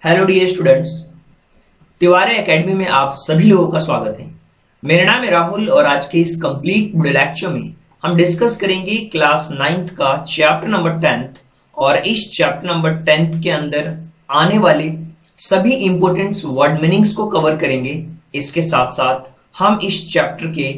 Hello dear students. Tiwari academy में आप सभी लोगों का स्वागत है। मेरा नाम है राहुल और आज के इस कंप्लीट वीडियो लेक्चर में हम डिस्कस करेंगे क्लास 9th का चैप्टर नंबर 10th और इस चैप्टर नंबर 10th के अंदर आने वाले सभी इंपॉर्टेंट वर्ड मीनिंग्स को कवर करेंगे। इसके साथ साथ हम इस चैप्टर के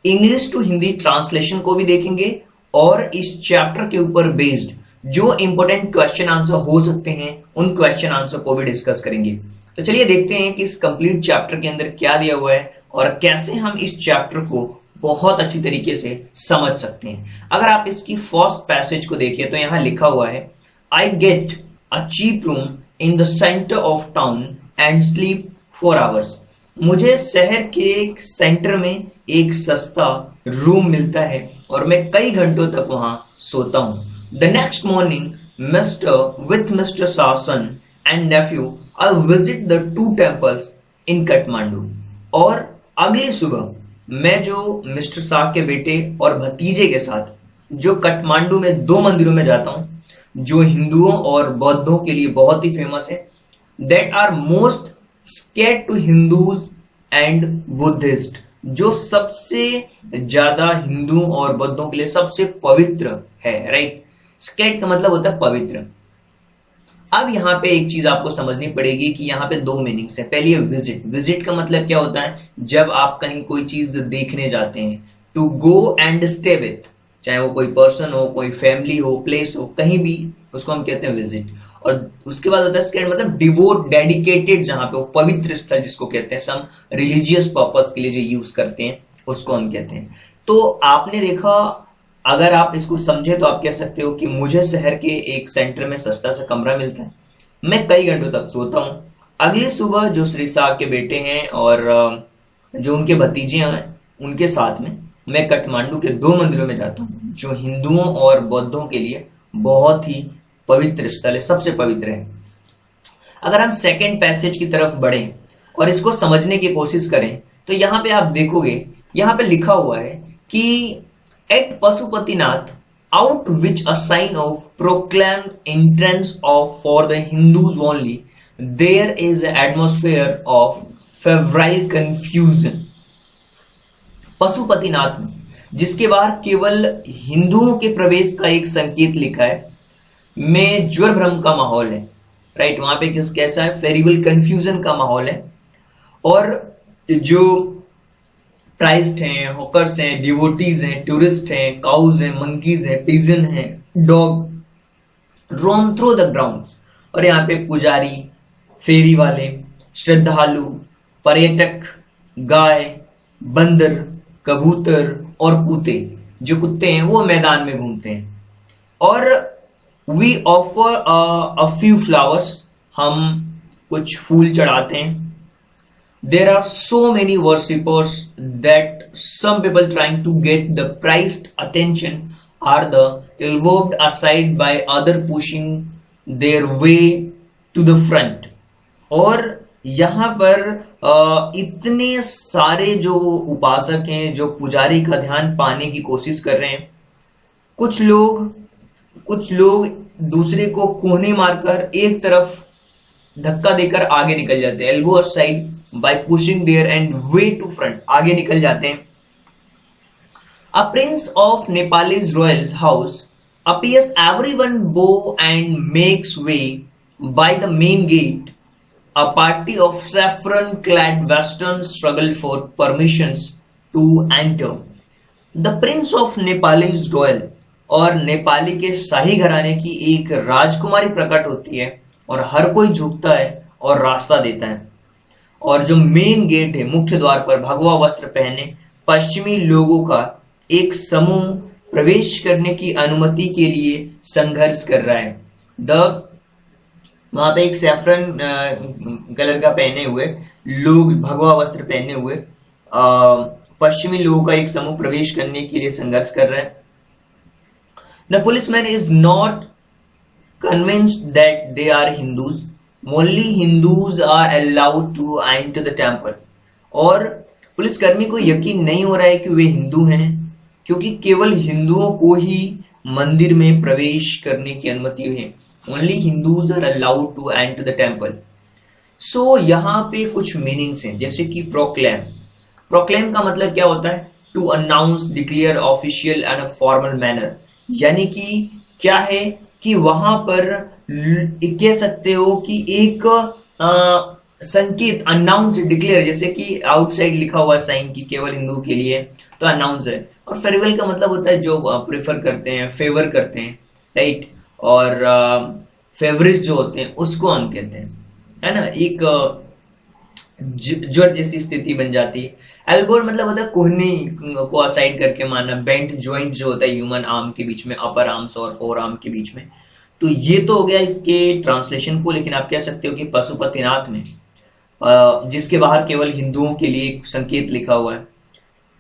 इंग्लिश टू हिंदी ट्रांसलेशन को भी देखेंगे और इस चैप्टर के ऊपर बेस्ड जो इंपॉर्टेंट क्वेश्चन आंसर हो सकते हैं उन क्वेश्चन आंसर को भी डिस्कस करेंगे। तो चलिए देखते हैं कि इस कंप्लीट चैप्टर के अंदर क्या दिया हुआ है और कैसे हम इस चैप्टर को बहुत अच्छी तरीके से समझ सकते हैं। अगर आप इसकी फर्स्ट पैसेज को देखिए तो यहां लिखा हुआ है, I get a cheap room in the centre of town and sleep 4 hours. मुझे शहर के सेंटर में एक सस्ता रूम मिलता है और मैं कई घंटों तक वहां सोता हूं। The next morning, with Mr. Shah's son and nephew, I visit the two temples in Kathmandu. और अगली सुबह मैं जो मिस्टर शाह के बेटे और भतीजे के साथ जो काठमांडू में 2 मंदिरों में जाता हूं जो हिंदुओं और बौद्धों के लिए बहुत ही फेमस है, that are most scared to Hindus and Buddhists, जो सबसे ज्यादा हिंदुओं और बौद्धों के लिए सबसे पवित्र है। राइट, स्केट का मतलब होता है पवित्र। अब यहां पे एक चीज आपको समझनी पड़ेगी कि यहां पे 2 मीनिंग्स है। पहली है विजिट। विजिट का मतलब क्या होता है? जब आप कहीं कोई चीज देखने जाते हैं। To go and stay with, चाहे वो कोई पर्सन हो, कोई फैमिली हो, प्लेस हो, कहीं भी, उसको हम कहते हैं विजिट। और उसके बाद होता है स्केट, मतलब डिवोट, डेडिकेटेड, जहां पे वो पवित्र स्थल जिसको कहते हैं, सम रिलीजियस पर्पस के लिए जो यूज करते हैं उसको हम कहते हैं। तो आपने देखा, अगर आप इसको समझे तो आप कह सकते हो कि मुझे शहर के एक सेंटर में सस्ता सा कमरा मिलता है, मैं कई घंटों तक सोता हूं। अगली सुबह जो श्री शाह के बेटे हैं और जो उनके भतीजे हैं उनके साथ में मैं काठमांडू के 2 मंदिरों में जाता हूं जो हिंदुओं और बौद्धों के लिए बहुत ही पवित्र स्थल है, सबसे पवित्र है। अगर हम सेकेंड पैसेज की तरफ बढ़े और इसको समझने की कोशिश करें तो यहां पे आप देखोगे, यहां पे लिखा हुआ है कि at Pasupatinath, out which a sign of proclaimed entrance of for the Hindus only, there is an atmosphere of febrile confusion. Pashupatinath में, जिसके बाहर केवल हिंदुओं के प्रवेश का एक संकेत लिखा है, में ज्वर भ्रम का माहौल है। राइट, वहां पे कैसा है? फेरिबल कंफ्यूजन का माहौल है। और जो प्राइस्ड हैं, हॉकर्स हैं, डिवोटीज हैं, टूरिस्ट हैं, काउज हैं, मंकीज हैं, पिजन हैं, dog roam through the grounds. और यहाँ पे पुजारी, फेरी वाले, श्रद्धालु, पर्यटक, गाय, बंदर, कबूतर और कुत्ते, जो कुत्ते हैं वो मैदान में घूमते हैं। और we offer a few flowers, हम कुछ फूल चढ़ाते हैं। There are so many worshippers that some people trying to get the prized attention are the elbowed aside by other pushing their way to the front. और यहाँ पर इतने सारे जो उपासक हैं, जो पुजारी का ध्यान पाने की कोशिश कर रहे हैं, कुछ लोग दूसरे को कोहने मारकर एक तरफ धक्का देकर आगे निकल जाते हैं। Elbow aside by pushing their and way to front, आगे निकल जाते हैं। A prince of Nepal's royal house appears, everyone bow and makes way by the main gate. A party of saffron-clad Westerns struggle for permissions to enter. The prince of Nepal's royal, और नेपाली के शाही घराने की एक राजकुमारी प्रकट होती है और हर कोई झुकता है और रास्ता देता है। और जो मेन गेट है, मुख्य द्वार पर भगवा वस्त्र पहने पश्चिमी लोगों का एक समूह प्रवेश करने की अनुमति के लिए संघर्ष कर रहा है। वहां पे एक सैफरन कलर का पहने हुए लोग, भगवा वस्त्र पहने हुए पश्चिमी लोगों का एक समूह प्रवेश करने के लिए संघर्ष कर रहा है। The policeman is not convinced that they are Hindus, only Hindus are allowed to enter the temple. और पुलिसकर्मी को यकीन नहीं हो रहा है कि वे हिंदू हैं, क्योंकि केवल हिंदुओं को ही मंदिर में प्रवेश करने की अनुमति है। Only Hindus are allowed to enter the temple. सो यहाँ पे कुछ मीनिंग्स हैं, जैसे कि प्रोक्लेम। प्रोक्लेम का मतलब क्या होता है? To announce, declare, official and formal manner. यानी कि क्या है कि वहां पर कह सकते हो कि एक संकेत, अनाउंस, डिक्लेयर, जैसे कि आउटसाइड लिखा हुआ साइन की केवल हिंदू के लिए, तो अनाउंस है। और फेयरवेल का मतलब होता है जो प्रेफर करते हैं, फेवर करते हैं, राइट। और फेवरेट जो होते हैं उसको हम कहते हैं, है ना। एक ज्वर जैसी स्थिति बन जाती है। एल्बोर मतलब होता है कोहनी को असाइड करके मारना। बेंट जॉइंट जो होता है ह्यूमन आर्म के बीच में, अपर आर्म्स और फोर आर्म के बीच में। तो ये तो हो गया इसके ट्रांसलेशन को। लेकिन आप कह सकते हो कि पशुपतिनाथ में जिसके बाहर केवल हिंदुओं के लिए एक संकेत लिखा हुआ है,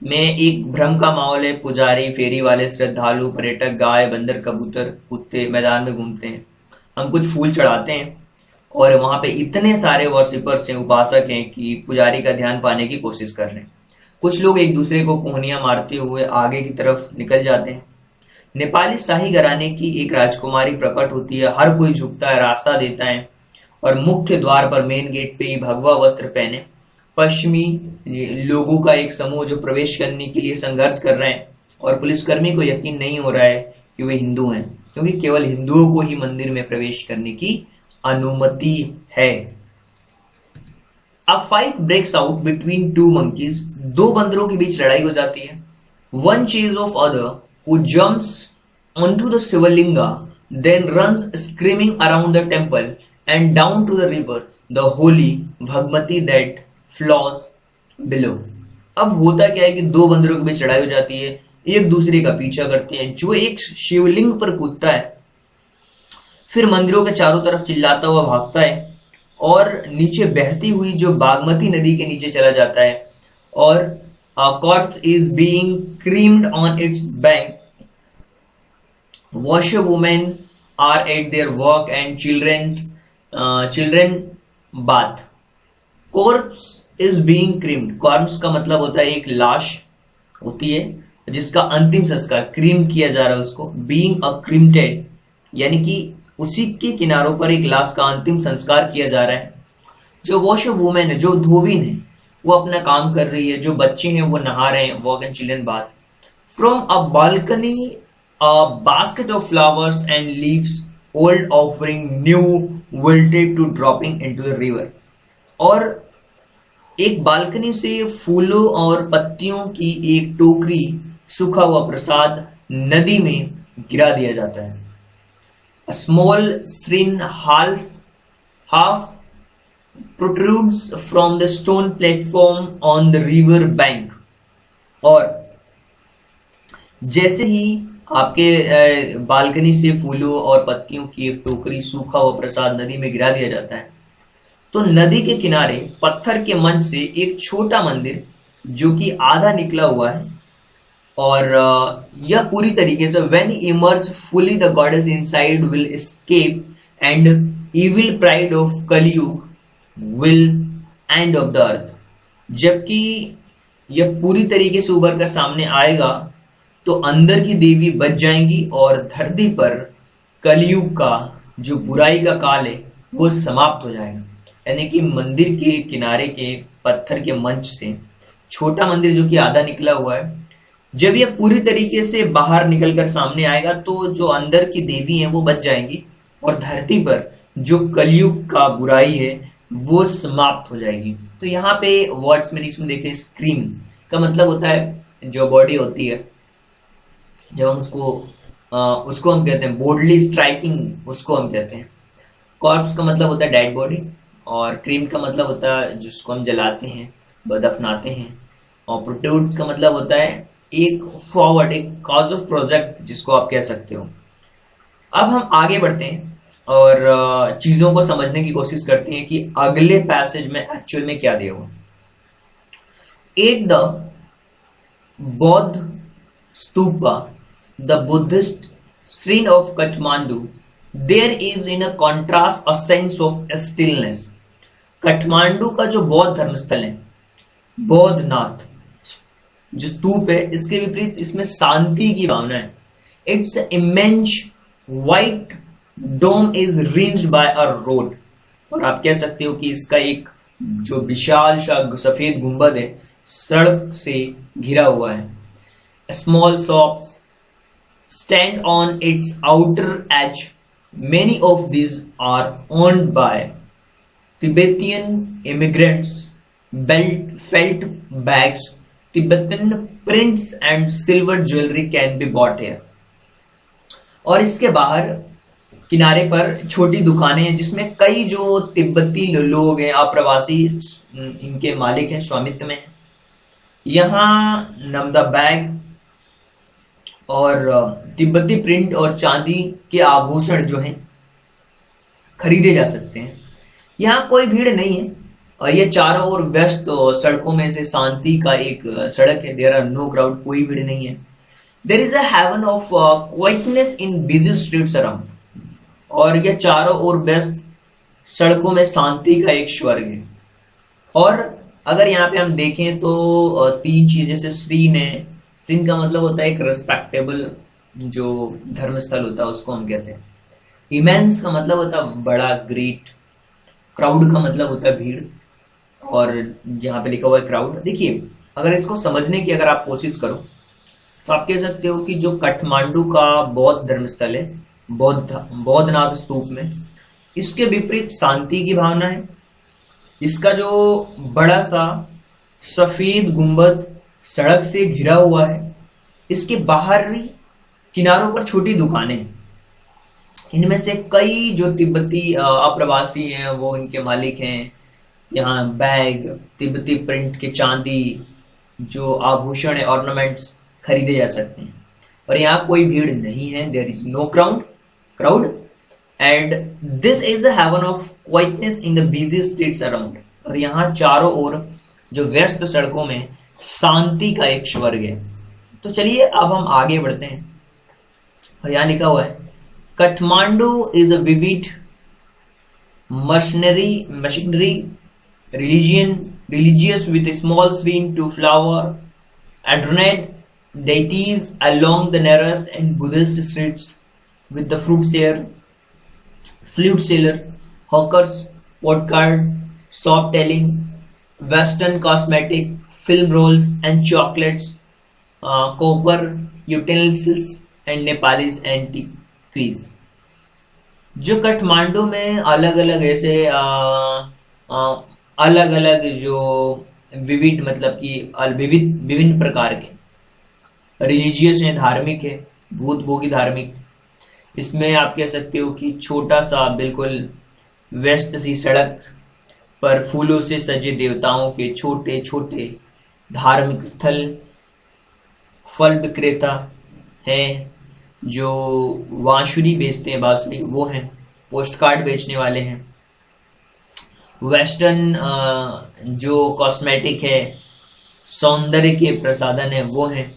में एक भ्रम का माहौल है। पुजारी, फेरी वाले, श्रद्धालु, पर्यटक, गाय, बंदर, कबूतर, कुत्ते मैदान में घूमते हैं। हम कुछ फूल चढ़ाते हैं और वहां पे इतने सारे वर्शिपर्स हैं, उपासक हैं, कि पुजारी का ध्यान पाने की कोशिश कर रहे हैं। कुछ लोग एक दूसरे को कोहनियां मारते हुए आगे की तरफ निकल जाते हैं। नेपाली शाही घराने की एक राजकुमारी प्रकट होती है। हर कोई झुकता है, रास्ता देता है, और मुख्य द्वार पर मेन गेट पे ही भगवा वस्त्र पहने पश्चिमी लोगों का एक समूह जो प्रवेश करने के लिए संघर्ष कर रहे हैं। और पुलिसकर्मी को यकीन नहीं हो रहा है कि वे हिंदू हैं, क्योंकि केवल हिंदुओं को ही मंदिर में प्रवेश करने की अनुमति है। A fight breaks out between two monkeys. दो बंदरों के बीच लड़ाई हो जाती है। One chase of other who jumps onto the Shivalinga, then runs screaming around the temple and down to the river, the holy Bhagmati that flows below. अब होता क्या है कि दो बंदरों के बीच लड़ाई हो जाती है, एक दूसरे का पीछा करते हैं। जो एक शिवलिंग पर कूदता है, फिर मंदिरों के चारों तरफ चिल्लाता हुआ भागता है, और नीचे बहती हुई जो बागमती नदी के नीचे चला जाता है, और corpse is being creamed on its bank. Washerwomen are at their work and children bath. Corpse is being creamed. Corpse का मतलब होता है एक लाश होती है जिसका अंतिम संस्कार, क्रीम किया जा रहा है उसको। Being a cremated यानी कि उसी के किनारों पर एक लाश का अंतिम संस्कार किया जा रहा है। जो वॉशरवुमेन है, जो धोबिन है, वो अपना काम कर रही है। जो बच्चे हैं वो नहा रहे हैं, work and children bath. From a balcony a basket of flowers and leaves, old offering, new wilted to dropping into the river. और एक बालकनी से फूलों और पत्तियों की एक टोकरी, सूखा हुआ प्रसाद नदी में गिरा दिया जाता है। A small shrine half protrudes from the stone platform on the river bank. और जैसे ही आपके बालकनी से फूलों और पत्तियों की एक टोकरी, सूखा हुआ प्रसाद नदी में गिरा दिया जाता है, तो नदी के किनारे पत्थर के मंच से एक छोटा मंदिर जो कि आधा निकला हुआ है, और यह पूरी तरीके से when emerge fully the goddess inside will escape and evil pride of Kalyug will end of the earth. जबकि यह पूरी तरीके से उभर कर सामने आएगा तो अंदर की देवी बच जाएंगी और धरती पर कलयुग का जो बुराई का काल है वो समाप्त हो जाएगा। यानी कि मंदिर के किनारे के पत्थर के मंच से छोटा मंदिर जो कि आधा निकला हुआ है, जब यह पूरी तरीके से बाहर निकलकर सामने आएगा तो जो अंदर की देवी हैं वो बच जाएंगी, और धरती पर जो कलयुग का बुराई है वो समाप्त हो जाएगी। तो यहाँ पे वर्ड्स में इसमें देखें, स्क्रीम का मतलब होता है जो बॉडी होती है, जब हम उसको हम कहते हैं बोल्डली स्ट्राइकिंग, उसको हम कहते हैं। कॉर्प्स का मतलब होता है डेड बॉडी, और क्रीम का मतलब होता है जिसको हम जलाते हैं, दफनाते हैं। और प्रोट्रूड्स का मतलब होता है एक फॉरवर्ड, एक कॉज ऑफ प्रोजेक्ट जिसको आप कह सकते हो। अब हम आगे बढ़ते हैं और चीजों को समझने की कोशिश करते हैं कि अगले पैसेज में एक्चुअल में क्या दिया हुआ। एट द बौद्ध stupa, the Buddhist shrine of Kathmandu, there is in a contrast a sense of stillness. Kathmandu का जो बौद्ध धर्मस्थल है, बौद्धनाथ जो स्तूप है, इसके विपरीत इसमें शांति की भावना है। Its immense white dome is ringed by a road और आप कह सकते हो कि इसका एक जो विशाल सा सफेद गुंबद है सड़क से घिरा हुआ है। Small shops stand on its outer edge. Many of these are owned by Tibetan immigrants. Felt bags, Tibetan prints and silver jewelry can be bought here. और इसके बाहर किनारे पर छोटी दुकानें हैं जिसमें कई जो तिब्बती लोग हैं, अप्रवासी, इनके मालिक हैं, स्वामित्व में हैं। यहाँ नमदा बैग और तिब्बती प्रिंट और चांदी के आभूषण जो हैं खरीदे जा सकते हैं। यहाँ कोई भीड़ नहीं है और ये चारों ओर व्यस्त सड़कों में से शांति का एक सड़क है। देयर आर नो क्राउड, कोई भीड़ नहीं है। There is a haven of quietness in busy streets around. और ये चारों ओर व्यस्त सड़कों में शांति का एक स्वर्ग है। और अगर यहाँ पे हम देखें तो तीन चीजें, जैसे श्रीन है। श्रीन का मतलब होता है एक रिस्पेक्टेबल जो धर्मस्थल होता है उसको हम कहते हैं। इमेंस का मतलब होता है बड़ा, ग्रेट। क्राउड का मतलब होता है भीड़, और जहाँ पे लिखा हुआ है क्राउड। देखिए, अगर इसको समझने की अगर आप कोशिश करो तो आप कह सकते हो कि जो काठमांडू का बौद्ध धर्मस्थल है, बौद्धनाथ स्तूप में, इसके विपरीत शांति की भावना है। इसका जो बड़ा सा सफेद गुंबद सड़क से घिरा हुआ है, इसके बाहरी किनारों पर छोटी दुकानें हैं। इनमें से कई जो तिब्बती अप्रवासी हैं वो इनके मालिक हैं। यहाँ बैग, तिब्बती प्रिंट के चांदी जो आभूषण है, ऑर्नामेंट्स खरीदे जा सकते हैं। और यहाँ कोई भीड़ नहीं है। There is no crowd and this is a haven of quietness in the busy streets around. और यहाँ चारों ओर जो व्यस्त सड़कों में शांति का एक स्वर्ग है। तो चलिए अब हम आगे बढ़ते हैं। और यहाँ लिखा हुआ है, Kathmandu is a vivid machinery religious with a small stream to flower adorned deities along the narrowest and Buddhist streets with the flute seller, hawkers, postcard, shop telling, western cosmetic, film rolls and chocolates, copper utensils and Nepalese antiques। जो काठमांडू में अलग अलग ऐसे अलग अलग जो विविध मतलब कि विभिन्न प्रकार के रिलीजियस हैं, धार्मिक है, भूत भोगी धार्मिक। इसमें आप कह सकते हो कि छोटा सा बिल्कुल व्यस्त सी सड़क पर फूलों से सजे देवताओं के छोटे छोटे धार्मिक स्थल, फल विक्रेता हैं जो बांसुरी बेचते हैं, बांसुरी वो हैं, पोस्ट कार्ड बेचने वाले हैं, वेस्टर्न जो कॉस्मेटिक है, सौंदर्य के प्रसाधन है वो हैं,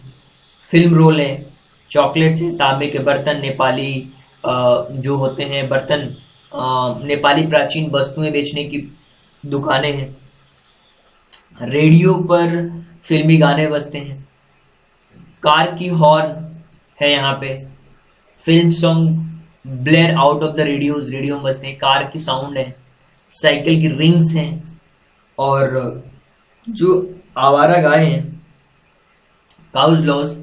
फिल्म रोल है, चॉकलेट्स हैं, तांबे के बर्तन, नेपाली जो होते हैं बर्तन, नेपाली प्राचीन वस्तुएं बेचने की दुकानें हैं, रेडियो पर फिल्मी गाने बजते हैं, कार की हॉर्न है यहाँ पे, film song Blair out of the radios, radio में बजते हैं, कार की साउंड है, साइकिल की रिंग्स हैं, और जो आवारा गाय हैं, cows loss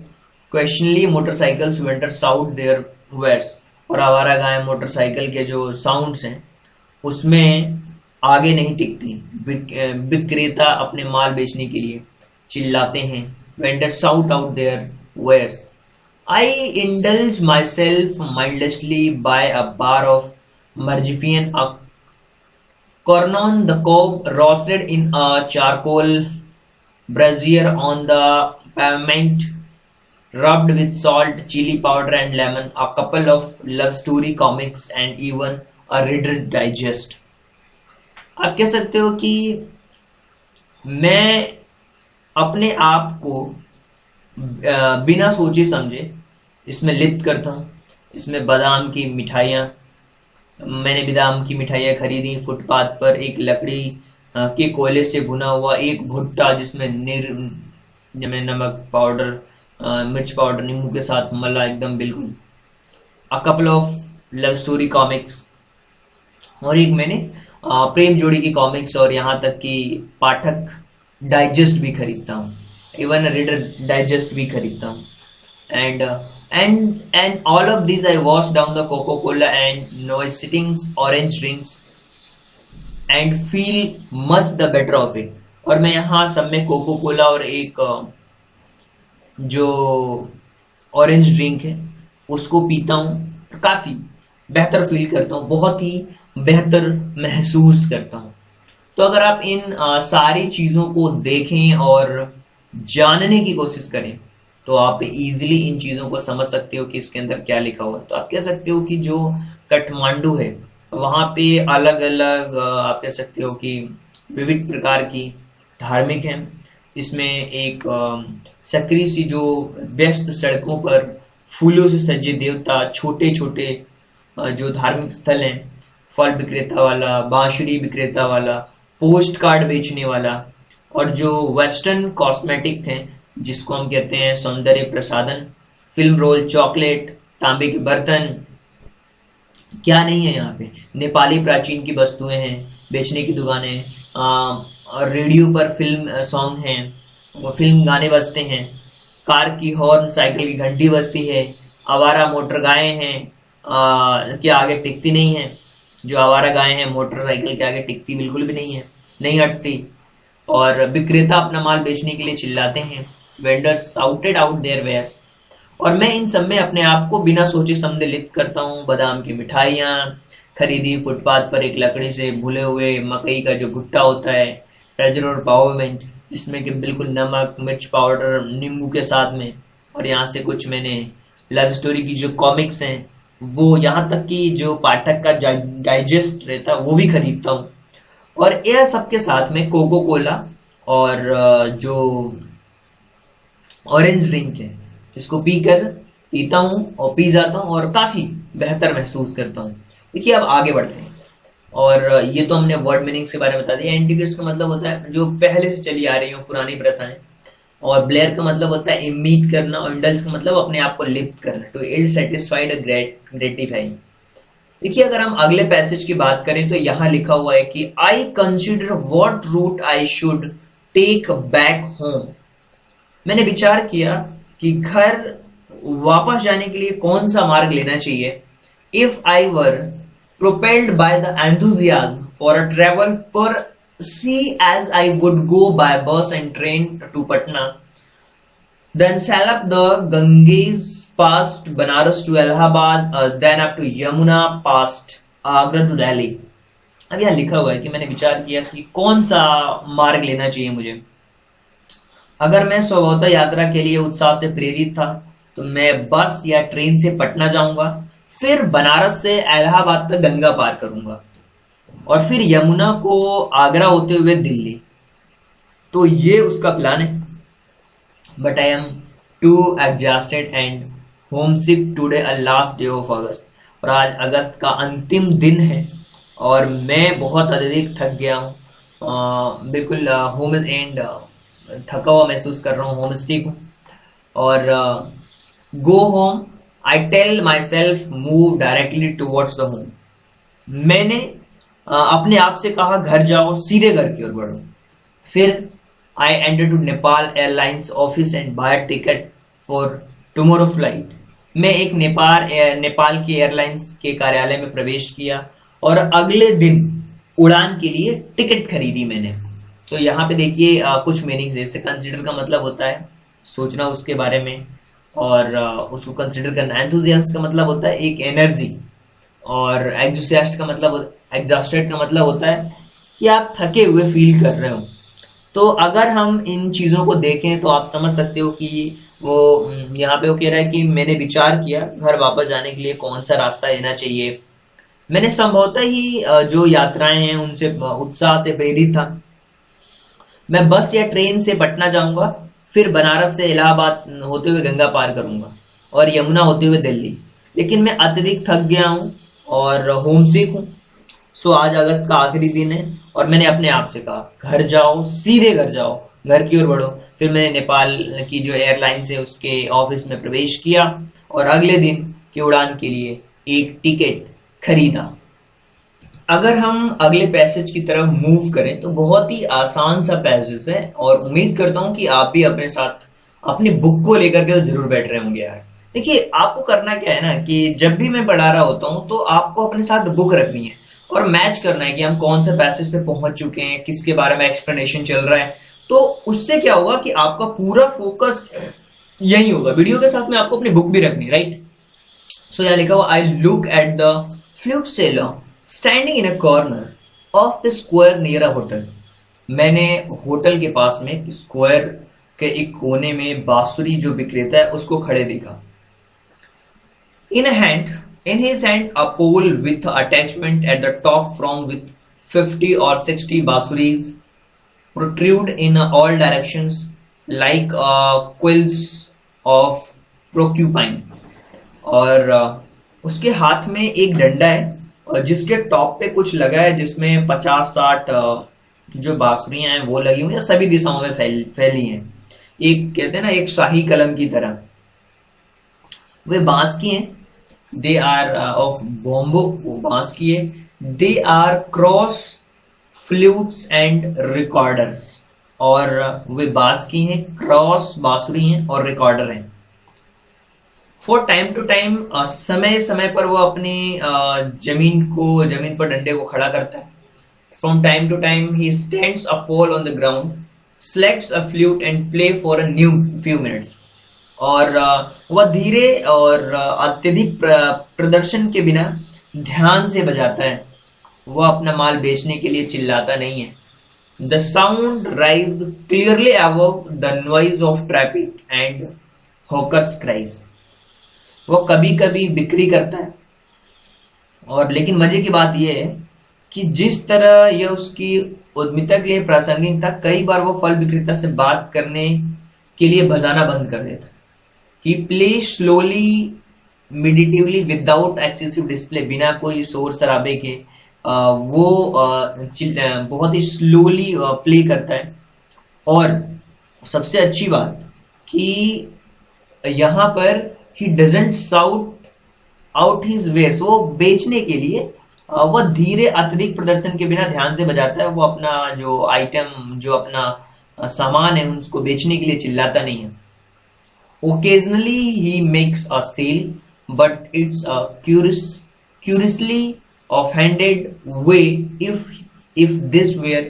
questionably motorcycles vendor south there wares. और आवारा गाय मोटरसाइकिल के जो साउंड्स हैं उसमें आगे नहीं टिकती, विक्रेता अपने माल बेचने के लिए चिल्लाते हैं, vendor shout out their wares. I indulge myself mindlessly by a bar of Margifian Cornon, the cob roasted in a charcoal brazier on the pavement, rubbed with salt, chili powder and lemon, a couple of love story comics and even a Reader Digest। आप कह सकते हो कि मैं अपने आप को बिना सोचे समझे इसमें लिप्त करता हूँ। इसमें बादाम की मिठाइयाँ, मैंने बादाम की मिठाइयाँ खरीदी। फुटपाथ पर एक लकड़ी के कोयले से भुना हुआ एक भुट्टा जिसमें नमक पाउडर, मिर्च पाउडर, नींबू के साथ मला एकदम बिल्कुल। A couple of love story comics, और एक मैंने प्रेम जोड़ी की कॉमिक्स और यहाँ तक कि पाठक डाइजेस्ट भी खरीदता हूँ, इवन रीडर डाइजेस्ट भी खरीदता हूँ। And all of these I washed down the Coca-Cola and noise sittings orange drinks and feel much the better of it। और मैं यहाँ सब में कोको कोला और एक जो ऑरेंज ड्रिंक है उसको पीता हूँ, काफी बेहतर फील करता हूँ, बहुत ही बेहतर महसूस करता हूँ। तो अगर आप इन सारी चीजों को देखें और जानने की कोशिश करें तो आप इजीली इन चीजों को समझ सकते हो कि इसके अंदर क्या लिखा हुआ है। तो आप कह सकते हो कि जो काठमांडू है वहाँ पे अलग अलग आप कह सकते हो कि विविध प्रकार की धार्मिक हैं। इसमें एक सकरी सी जो व्यस्त सड़कों पर फूलों से सजे देवता, छोटे छोटे जो धार्मिक स्थल हैं, फल विक्रेता वाला, बांसुरी विक्रेता वाला, पोस्ट कार्ड बेचने वाला, और जो वेस्टर्न कॉस्मेटिक हैं जिसको हम कहते हैं सौंदर्य प्रसाधन, फिल्म रोल, चॉकलेट, तांबे के बर्तन, क्या नहीं है यहाँ पे, नेपाली प्राचीन की वस्तुएं हैं, बेचने की दुकानें, और रेडियो पर फिल्म सॉन्ग हैं, फिल्म गाने बजते हैं, कार की हॉर्न, साइकिल की घंटी बजती है, आवारा मोटर गायें हैं के आगे टिकती नहीं है। जो आवारा गायें हैं मोटरसाइकिल के आगे टिकती बिल्कुल भी नहीं है, नहीं हटती। और विक्रेता अपना माल बेचने के लिए चिल्लाते हैं, vendors shouted out their wares. और मैं इन सब में अपने आप को बिना सोचे समझे लिप्त करता हूँ। बादाम की मिठाइयाँ खरीदी, फुटपाथ पर एक लकड़ी से भुले हुए मकई का जो भुट्टा होता है, ट्रेजर और पावरमेंट जिसमें कि बिल्कुल नमक, मिर्च पाउडर, नींबू के साथ में। और यहाँ से कुछ मैंने लव स्टोरी की जो कॉमिक्स हैं वो, यहाँ तक कि जो पाठक का डाइजेस्ट रहता है वो भी खरीदता हूँ। और यह सबके साथ में कोको कोला और जो ऑरेंज ड्रिंक है इसको पीता हूँ और पी जाता हूँ और काफी बेहतर महसूस करता हूँ। देखिए अब आगे बढ़ते हैं। और ये तो हमने वर्ड मीनिंग्स के बारे में बता दिया। एंटीक्रिस्ट का मतलब होता है जो पहले से चली आ रही हो पुरानी प्रथाएं, और ब्लेयर का मतलब होता है इमीट करना, और इंडल्स का मतलब अपने आप को लिफ्ट करना, टू इल सेटिस्फाइड ग्रेटिफाइंग। देखिए अगर हम अगले पैसेज की बात करें तो यहाँ लिखा हुआ है कि I consider what route I should take back home. मैंने विचार किया कि घर वापस जाने के लिए कौन सा मार्ग लेना चाहिए। If I were propelled by the enthusiasm for a travel per se as I would go by bus and train to Patna, then sail up the Ganges past Banaras to Allahabad, then up to Yamuna past Agra to Delhi। अब यहाँ लिखा हुआ है कि मैंने विचार किया कि कौन सा मार्ग लेना चाहिए मुझे। अगर मैं स्वभावतः यात्रा के लिए उत्साह से प्रेरित था तो मैं बस या ट्रेन से पटना जाऊंगा, फिर बनारस से इलाहाबाद तक गंगा पार करूंगा और फिर यमुना को आगरा होते हुए दिल्ली। तो ये उसका प्लान है। But I am too exhausted and homesick today, a last day of August। और आज अगस्त का अंतिम दिन है और मैं बहुत अत्यधिक थक गया हूँ, बिल्कुल होम एंड थका हुआ महसूस कर रहा हूँ, होमस्टिक हूँ। और go home, I tell myself, move directly towards the home. मैंने अपने आप से कहा घर जाओ, सीधे घर की ओर बढ़ो। फिर I entered to Nepal Airlines office and buy a ticket for tomorrow flight। मैं एक नेपाल की एयरलाइंस के कार्यालय में प्रवेश किया और अगले दिन उड़ान के लिए टिकट खरीदी मैंने। तो यहाँ पे देखिए कुछ मीनिंग्स। जैसे कंसिडर का मतलब होता है सोचना उसके बारे में, और उसको कंसिडर करना। एंथुजियास्ट का मतलब होता है एक एनर्जी, और एग्जॉस्टेड का मतलब होता है कि आप थके हुए फील कर रहे हो। तो अगर हम इन चीजों को देखें तो आप समझ सकते हो कि वो यहाँ पे वो कह रहा है कि मैंने विचार किया घर वापस जाने के लिए कौन सा रास्ता लेना चाहिए। मैंने संभवतः ही जो यात्राएं हैं उनसे उत्साह से प्रेरित था। मैं बस या ट्रेन से पटना जाऊंगा, फिर बनारस से इलाहाबाद होते हुए गंगा पार करूंगा और यमुना होते हुए दिल्ली। लेकिन मैं अत्यधिक थक गया हूँ और होमसिक हूँ। सो आज अगस्त का आखिरी दिन है और मैंने अपने आप से कहा घर जाओ, सीधे घर जाओ, घर की ओर बढ़ो। फिर मैंने नेपाल की जो एयरलाइंस है उसके ऑफिस में प्रवेश किया और अगले दिन की उड़ान के लिए एक टिकट खरीदा। अगर हम अगले पैसेज की तरफ मूव करें तो बहुत ही आसान सा पैसेज है, और उम्मीद करता हूं कि आप भी अपने साथ अपनी बुक को लेकर के तो जरूर बैठ रहे होंगे यार। देखिए, आपको करना क्या है ना कि जब भी मैं पढ़ा रहा होता हूँ तो आपको अपने साथ बुक रखनी है और मैच करना है कि हम कौन से पैसेज पे पहुंच चुके हैं, किसके बारे में एक्सप्लेनेशन चल रहा है। तो उससे क्या होगा कि आपका पूरा फोकस यही होगा। वीडियो के साथ में आपको अपनी बुक भी रखनी है, राइट। सो यहाँ लिखा हुआ, I look at the flute seller standing in a corner of the square near a hotel. मैंने होटल के पास में स्क्वायर के एक कोने में बांसुरी जो विक्रेता है उसको खड़े देखा। In a hand, in his hand, a pole with attachment at the top from with 50 or 60 basuris protrude in all directions like quills of porcupine। और उसके हाथ में एक डंडा है और जिसके टॉप पे कुछ लगा है जिसमें 50-60 जो बांसुरियां हैं वो लगी हुई हैं, सभी दिशाओं में फैली हैं। एक कहते हैं ना, एक शाही कलम की तरह। वे बांस की हैं। दे आर ऑफ बॉम्बो, वो बांस की है। They are cross flutes and recorders, और वे बांस की हैं, क्रॉस बांसुरी हैं और रिकॉर्डर हैं। फॉर टाइम टू टाइम, समय समय पर वो अपनी जमीन पर डंडे को खड़ा करता है। From time to time he stands a pole on the ground, selects a flute and play for a new few minutes. और वह धीरे और अत्यधिक प्रदर्शन के बिना ध्यान से बजाता है। वह अपना माल बेचने के लिए चिल्लाता नहीं है। The sound rise clearly above the noise of traffic and hawkers cries. वह कभी कभी बिक्री करता है, और लेकिन मजे की बात यह है कि जिस तरह यह उसकी उद्यमिता के लिए प्रासंगिक था, कई बार वो फल विक्रेता से बात करने के लिए बजाना बंद कर देता। He plays slowly, meditatively without excessive display। बिना कोई शोर शराबे के वो बहुत ही स्लोली प्ले करता है। और सबसे अच्छी बात कि यहाँ पर he doesn't shout out his wares। वो बेचने के लिए वह धीरे अत्यधिक प्रदर्शन के बिना ध्यान से बजाता है। वो अपना जो आइटम, जो अपना सामान है उसको बेचने के लिए चिल्लाता नहीं है। Occasionally he makes a sale, but it's a curiously offhanded way if this were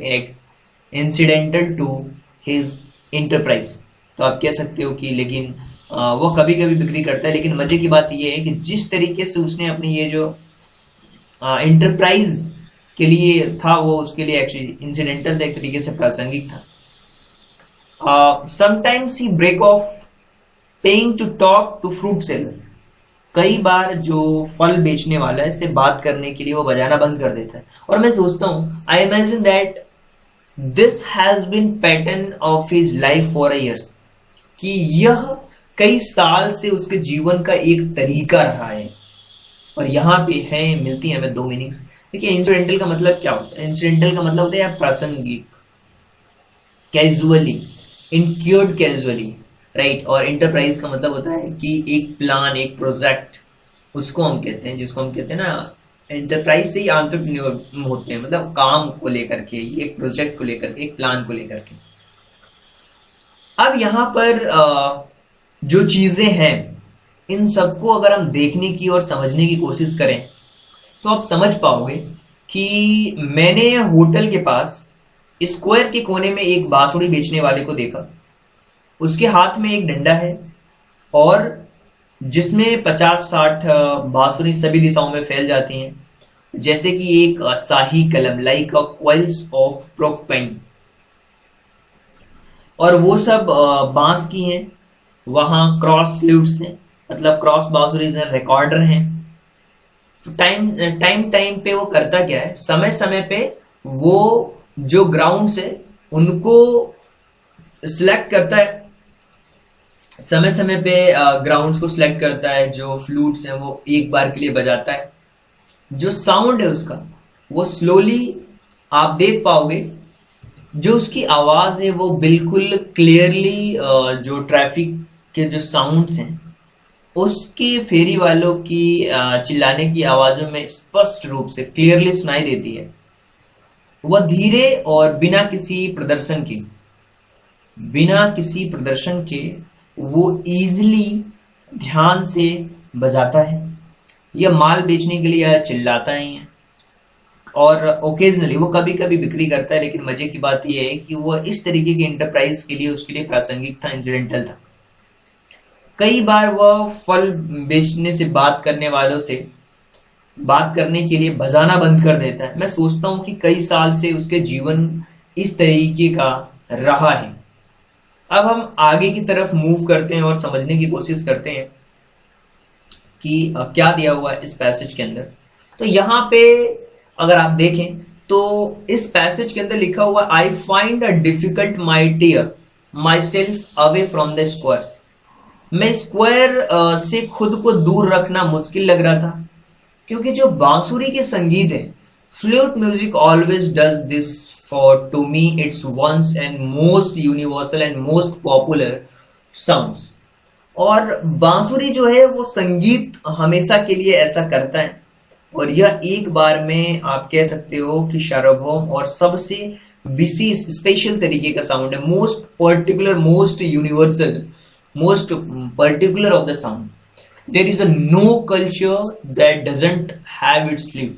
incidental to his enterprise। तो आप कह सकते हो कि लेकिन वो कभी कभी बिक्री करता है, लेकिन मजे की बात यह है कि जिस तरीके से उसने अपनी ये जो एंटरप्राइज के लिए था, वो उसके लिए एक्चुअली इंसिडेंटल था, एक तरीके से प्रासंगिक था। Sometimes he break off paying to talk to fruit seller. कई बार जो फल बेचने वाला है इससे बात करने के लिए वो बजाना बंद कर देता है। और मैं सोचता हूं, I imagine that this has been pattern of his life for years, कि यह कई साल से उसके जीवन का एक तरीका रहा है। और यहाँ पे है, मिलती है हमें दो मीनिंग्स। देखिए, इंसिडेंटल का मतलब क्या होता है? इंसिडेंटल का मतलब होता है प्रासंगिक, कैजुअली, इनक्योर्ड कैजुअली, राइट। और इंटरप्राइज का मतलब होता है कि एक प्लान, एक प्रोजेक्ट, उसको हम कहते हैं, जिसको हम कहते हैं ना, एंटरप्राइज से ही एंटरप्रेन्योर होते हैं, मतलब काम को लेकर के, एक प्रोजेक्ट को लेकर के, एक प्लान को लेकर के। अब यहाँ पर जो चीजें हैं, इन सबको अगर हम देखने की और समझने की कोशिश करें तो आप समझ पाओगे कि मैंने होटल के पास स्क्वायर के कोने में एक बांसुरी बेचने वाले को देखा। उसके हाथ में एक डंडा है और जिसमें 50-60 बांसुरी सभी दिशाओं में फैल जाती हैं, जैसे कि एक शाही कलम, लाइक अ क्वाइल्स ऑफ प्रोकपाइन। और वो सब बांस की हैं। वहां क्रॉस फ्लूट्स हैं, मतलब क्रॉस बांसुरीज हैं, रिकॉर्डर हैं। टाइम पे वो करता क्या है, समय समय पे वो जो ग्राउंड्स है उनको सिलेक्ट करता है। समय समय पे ग्राउंड्स को सिलेक्ट करता है, जो फ्लूट्स हैं वो एक बार के लिए बजाता है। जो साउंड है उसका, वो स्लोली आप देख पाओगे, जो उसकी आवाज है वो बिल्कुल क्लियरली जो ट्रैफिक के जो साउंड्स हैं उसकी फेरी वालों की चिल्लाने की आवाजों में स्पष्ट रूप से क्लियरली सुनाई देती है। वह धीरे और बिना किसी प्रदर्शन के वो इजीली ध्यान से बजाता है। यह माल बेचने के लिए चिल्लाता ही है, और ओकेजनली वो कभी कभी बिक्री करता है, लेकिन मजे की बात यह है कि वह इस तरीके की इंटरप्राइज के लिए उसके लिए प्रासंगिक था, इंसिडेंटल था। कई बार वह फल बेचने से बात करने के लिए बजाना बंद कर देता है। मैं सोचता हूँ कि कई साल से उसके जीवन इस तरीके का रहा है। अब हम आगे की तरफ मूव करते हैं और समझने की कोशिश करते हैं कि क्या दिया हुआ है इस पैसेज के अंदर। तो यहाँ पे अगर आप देखें तो इस पैसेज के अंदर लिखा हुआ, I find a difficult my tear myself away from the squares. मैं स्क्वायर से खुद को दूर रखना मुश्किल लग रहा था, क्योंकि जो बांसुरी के संगीत है, flute music always does this for to me it's once and most universal and most popular sounds. और बांसुरी जो है वो संगीत हमेशा के लिए ऐसा करता है, और यह एक बार में आप कह सकते हो कि सार्वभौम और सबसे विशेष स्पेशल तरीके का साउंड है, most particular, most universal, most particular of the sound. There is a no culture that doesn't have its flute,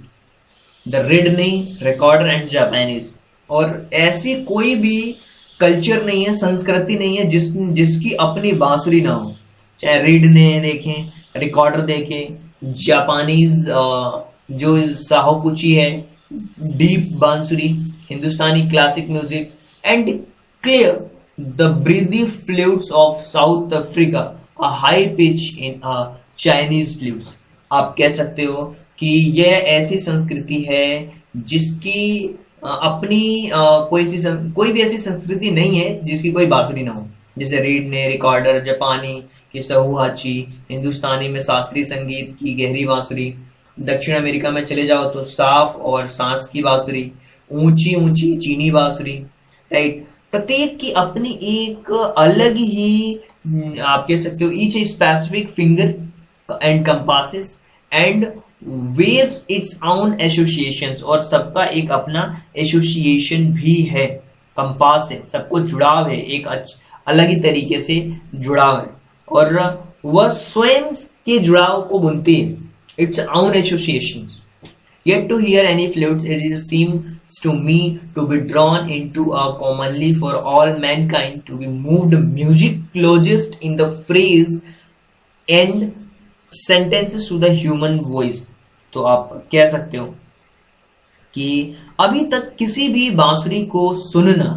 the रिडनी, रिकॉर्डर एंड जापानीज। और ऐसी कोई भी कल्चर नहीं है, संस्कृति नहीं है जिसकी अपनी बांसुरी ना हो। चाहे रिडने देखें, रिकॉर्डर देखें, जापानीज जो साहोपुची है, deep bansuri, Hindustani classic music, and clear the breathy flutes of South Africa, a high pitch in Chinese flutes. आप कह सकते हो कि यह ऐसी संस्कृति है जिसकी अपनी कोई भी ऐसी संस्कृति नहीं है जिसकी कोई बांसुरी ना हो। जैसे रीडने, रिकॉर्डर, जापानी की सहुहाची, हिंदुस्तानी में शास्त्रीय संगीत की गहरी बांसुरी, दक्षिण अमेरिका में चले जाओ तो साफ और सांस की बांसुरी, ऊंची ऊंची चीनी बांसुरी, राइट। प्रत्येक की अपनी एक अलग ही आप कह सकते हो each specific finger and compasses and waves it's own associations, और सबका एक अपना एसोसिएशन भी है, कंपास है, सबको जुड़ाव है, एक अलग ही तरीके से जुड़ाव है, और वह स्वयं के जुड़ाव को बुनती है, it's own associations. Yet to hear any flutes, it seems to me to be drawn into a commonly for all mankind to be moved music closest in the phrase and sentences to the human voice। तो आप कह सकते हो कि अभी तक किसी भी बांसुरी को सुनना,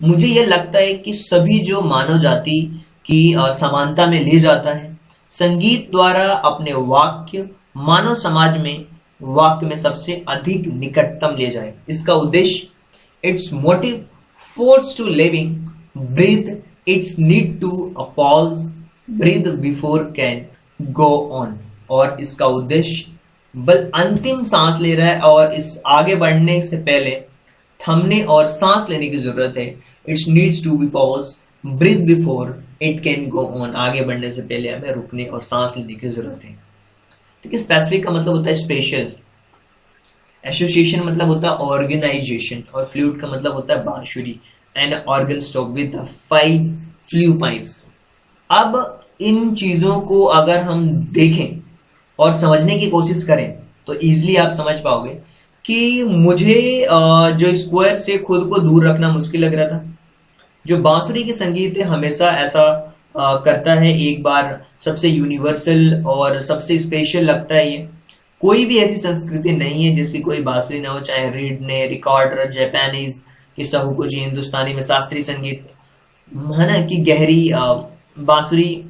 मुझे यह लगता है कि सभी जो मानव जाति की समानता में ले जाता है, संगीत द्वारा अपने वाक्य मानव समाज में वाक्य में सबसे अधिक निकटतम ले जाए। इसका उद्देश्य it's motive force to living breath it's need to a pause breath before can go on. और इसका उद्देश्य बल अंतिम सांस ले रहा है और इस आगे बढ़ने से पहले थमने और सांस लेने की जरूरत है। It's needs to be pause breath before it can go on. आगे बढ़ने से पहले हमें रुकने और सांस लेने की जरूरत है। ठीक है। स्पेसिफिक का मतलब होता है स्पेशल, एसोसिएशन मतलब होता है ऑर्गेनाइजेशन, और फ्लूट का मतलब होता है बांसुरी, and organ stock with 5 flu pipes. अब इन चीजों को अगर हम देखें और समझने की कोशिश करें तो इजीली आप समझ पाओगे कि मुझे जो स्क्वायर से खुद को दूर रखना मुश्किल लग रहा था। जो बांसुरी के संगीत है हमेशा ऐसा करता है, एक बार सबसे यूनिवर्सल और सबसे स्पेशल लगता है। ये कोई भी ऐसी संस्कृति नहीं है जिसकी कोई बांसुरी ना हो, चाहे रीडने, रिकॉर्डर, जापानीज की सहुकुची, हिंदुस्तानी में शास्त्रीय संगीत है ना की गहरी बांसुरी,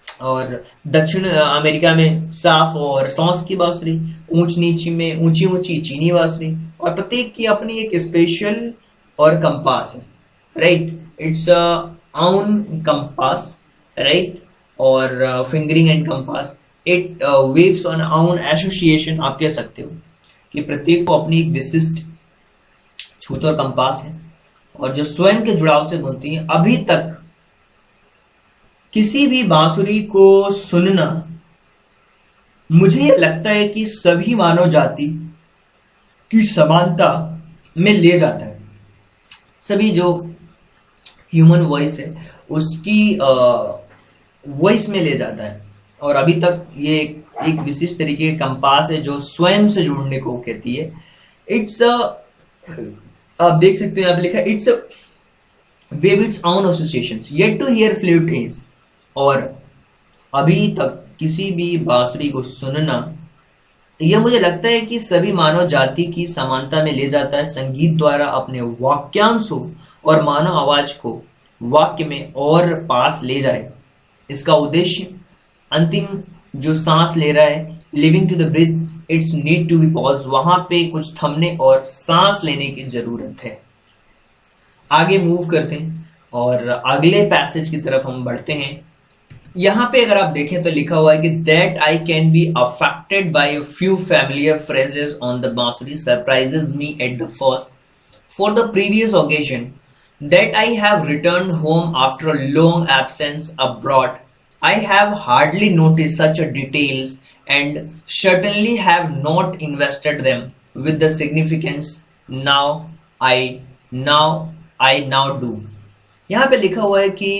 और दक्षिण अमेरिका में साफ और सांस की बांसुरी, ऊंच नीची में ऊंची ऊंची चीनी बांसुरी, और प्रत्येक की अपनी एक स्पेशल और कंपास है, right. Its own compass, right, और fingering and compass, it waves on own association. आप कह सकते हो कि प्रत्येक को अपनी एक विशिष्ट छूत और कंपास है, और जो स्वयं के जुड़ाव से बुनती है। अभी तक किसी भी बांसुरी को सुनना मुझे ये लगता है कि सभी मानव जाति की समानता में ले जाता है, सभी जो ह्यूमन वॉइस है उसकी वॉइस में ले जाता है। और अभी तक ये एक विशिष्ट तरीके का कंपास है जो स्वयं से जुड़ने को कहती है। इट्स आप देख सकते हैं यहाँ पे लिखा है, it's wave it's own associations yet to hear flute is. और अभी तक किसी भी बांसुरी को सुनना, यह मुझे लगता है कि सभी मानव जाति की समानता में ले जाता है। संगीत द्वारा अपने वाक्यांशों और मानव आवाज को वाक्य में और पास ले जाए। इसका उद्देश्य अंतिम जो सांस ले रहा है, living to the breath it's need to be pause, वहां पे कुछ थमने और सांस लेने की जरूरत है। आगे मूव करते हैं और अगले पैसेज की तरफ हम बढ़ते हैं। यहाँ पे अगर आप देखें तो लिखा हुआ है कि that I can be affected by a few familiar phrases on the bansuri surprises me at the first for the previous occasion that I have returned home after a long absence abroad I have hardly noticed such a details and certainly have not invested them with the significance now I now do। यहाँ पे लिखा हुआ है कि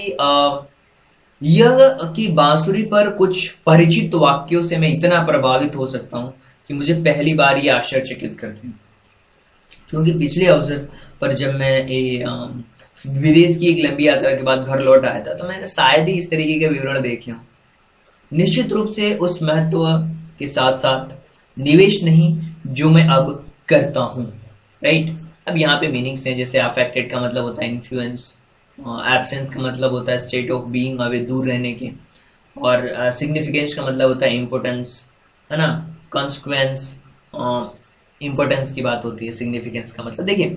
यह कि बांसुरी पर कुछ परिचित वाक्यों से मैं इतना प्रभावित हो सकता हूँ कि मुझे पहली बार ये आश्चर्यचकित करते हैं। क्योंकि पिछले अवसर पर जब मैं विदेश की एक लंबी यात्रा के बाद घर लौट आया था तो मैंने शायद ही इस तरीके के विवरण देखे हों। निश्चित रूप से उस महत्व के साथ साथ निवेश नहीं जो मैं अब करता हूँ, राइट। अब यहाँ पे मीनिंग्स हैं, जैसे अफेक्टेड का मतलब होता है इन्फ्लुएंस, एब्सेंस का मतलब होता है स्टेट ऑफ बीइंग, अवे दूर रहने के, और सिग्निफिकेंस का मतलब होता है इम्पोर्टेंस, है ना। कॉन्सिक्वेंस, इम्पोर्टेंस की बात होती है, सिग्निफिकेंस का मतलब। देखिए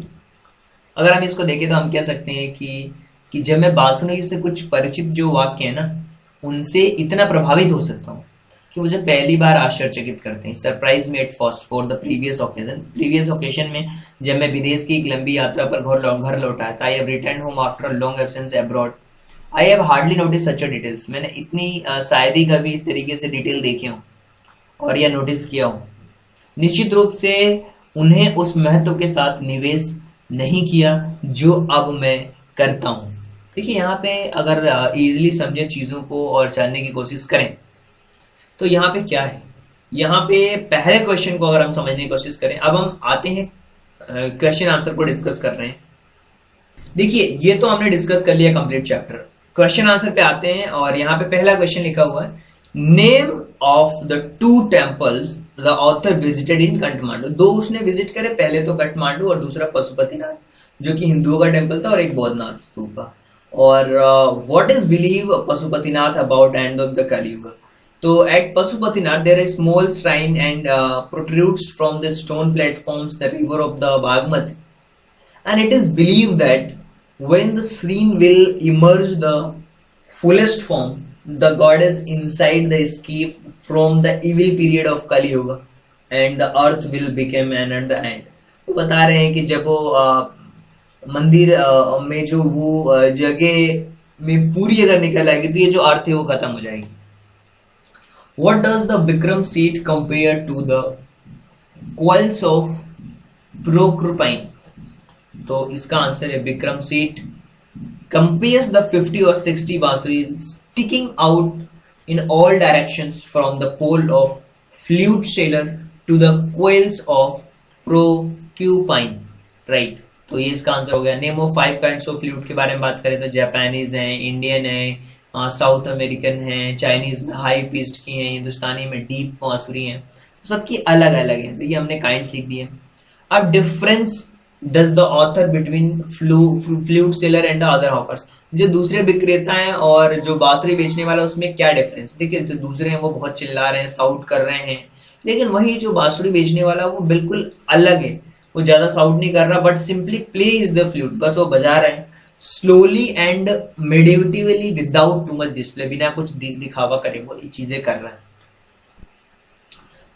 अगर हम इसको देखें तो हम कह सकते हैं कि जब मैं बांसुरी से कुछ परिचित जो वाक्य है ना उनसे इतना प्रभावित हो सकता हूँ कि मुझे पहली बार आश्चर्यचकित करते हैं। Surprise me at first for the previous occasion, previous occasion में जब मैं विदेश की एक लंबी यात्रा पर घर लौटा था। I have return home after a long absence abroad, I have hardly notice such a details, मैंने इतनी शायद ही कभी इस तरीके से डिटेल देखी हूँ और या नोटिस किया हूँ। निश्चित रूप से उन्हें उस महत्व के साथ निवेश नहीं किया जो अब मैं करता हूं। देखिए यहाँ पे अगर इजीली समझे चीजों को और जानने की कोशिश करें तो यहाँ पे क्या है, यहाँ पे पहले क्वेश्चन को अगर हम समझने की कोशिश करें, अब हम आते हैं क्वेश्चन आंसर को डिस्कस कर रहे हैं। देखिए ये तो हमने डिस्कस कर लिया कंप्लीट चैप्टर, क्वेश्चन आंसर पे आते हैं और यहाँ पे पहला क्वेश्चन लिखा हुआ है, name of the two temples the author visited in Kathmandu. दो उसने विजिट करे, पहले तो काठमांडू और दूसरा पशुपतिनाथ जो कि हिंदुओं का टेम्पल था, और एक बौद्धनाथ स्तूपा। और what is believe Pashupatinath about end of the Kaliyuga. तो at Pashupatinath there is small shrine and protrudes from the stone platforms the river of the Bagmati and it is believed that when the shrine will emerge the fullest form, the goddess inside the escape from the evil period of Kali Yuga and the earth will become an at the end। वो बता रहे हैं कि जब वो मंदिर में जो वो जगह में पूरी अगर निकल आएगी तो ये जो अर्थ है वो खत्म हो जाएगी। What does the Bikram seat compare to the coils of Proserpine? तो इसका आंसर है Vikram seat compares the 50 or 60 बांसुरी sticking out in all directions from the pole of flute seller to the coils of porcupine, right। तो ये इसका answer हो गया। Name of 5 kinds of flute के बारे में बात करें तो जापानीज हैं, इंडियन है, साउथ अमेरिकन है, चाइनीज में हाई पिच्ड की हैं, हिंदुस्तानी में डीप बांसुरी हैं, सबकी अलग अलग है। तो ये हमने काइंड्स लिख दिए। अब difference does the author between flute seller and the other hawkers, जो दूसरे विक्रेता हैं और जो बांसुरी बेचने वाला उसमें क्या डिफरेंस। देखिए जो दूसरे हैं वो बहुत चिल्ला रहे हैं, साउट कर रहे हैं, लेकिन वही जो बांसुरी बेचने वाला वो बिल्कुल अलग है, वो ज्यादा साउट नहीं कर रहा but simply plays the flute, बस वो बजा रहे हैं slowly and meditatively without too much display, बिना कुछ दिखावा करे वो ये चीजें कर रहा है।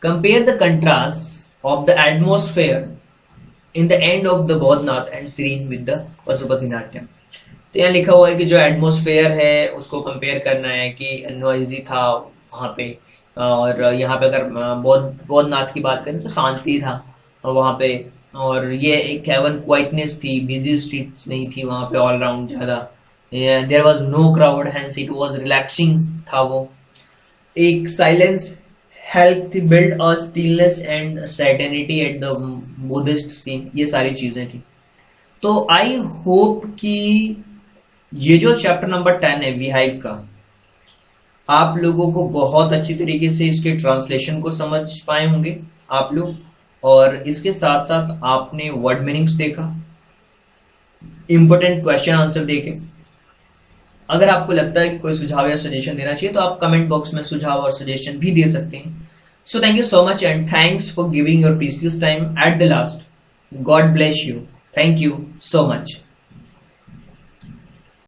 Compare the contrast of the atmosphere in the end of the Boudhanath and shrine with the Pashupatinath temple. तो यहाँ लिखा हुआ है कि जो एटमोस्फेयर है उसको कंपेयर करना है कि नॉइजी था वहां पे और यहाँ पे अगर बौद्धनाथ की बात करें तो शांति था वहाँ पे, और ये एक हेवन क्वाइटनेस थी, बिजी स्ट्रीट्स नहीं थी वहाँ पे ऑल राउंड ज़्यादा, there was no crowd, hence it was relaxing था वो। एक silence help build a stillness and serenity at the Buddhist scene, ये सारी चीज़ें थी। तो आई होप कि ये जो चैप्टर नंबर 10 है वीहाइव का, आप लोगों को बहुत अच्छी तरीके से इसके ट्रांसलेशन को समझ पाए होंगे आप लोग, और इसके साथ साथ आपने वर्ड मीनिंग्स देखा, इंपॉर्टेंट क्वेश्चन आंसर देखे। अगर आपको लगता है कि कोई सुझाव या सजेशन देना चाहिए तो आप कमेंट बॉक्स में सुझाव और सजेशन भी दे सकते हैं। So thank you so much and thanks for giving your precious time at the last. God bless you. Thank you so much.